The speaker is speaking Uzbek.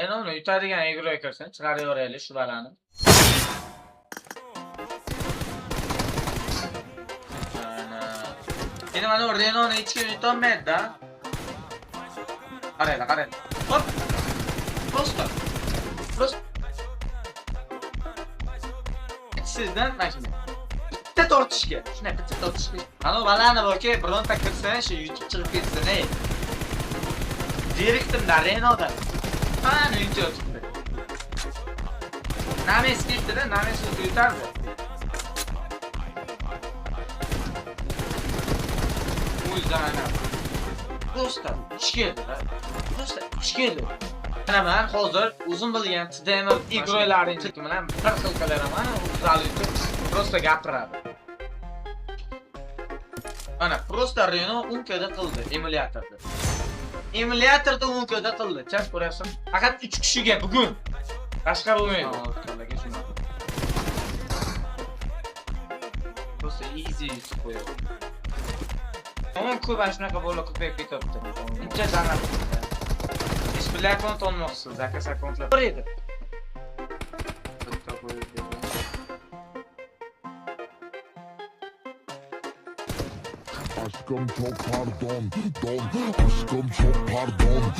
Renault'ni yutadigan egroga kirsin, chiqarib yuboraylik shu balani. Ana. Endi mana bu Renaultni hech kim yutolmaydi-da. Qaranglar, qaranglar. Hop. Prosto. Sizdan mana shunday. Bitta tortishga, shunday bitta tortishga. Ana balani borki, bironta kirsa, shu yutib chiqib ketsin, ey. Direktimda Renaultda. Ana yutyapti. Names ketdi-da, Names yutardi. O'zana. Prosta ish keldi-da. Prosta ish keldi. Mana men hozir o'zim bilgan TDM igrolarning bilan bir xil qilaman, zal yutib prosta gapiradi. Mana prosta Renault 10 koda qildi emulyatorda. Emulyatorda 10 koda qildi. Chas ko'rasizmi? Faqat 3 kishiga bugun. Boshqa bo'lmaydi. Prosta easy yutib qo'yadi. Onun ko'p shunaqa bola ko'payib ketyapti. Uncha zanat. Ish bilan kont olmoqsiz, zakaz akontlar bir edi. Aşkım çok pardon, don. Aşkım çok pardon,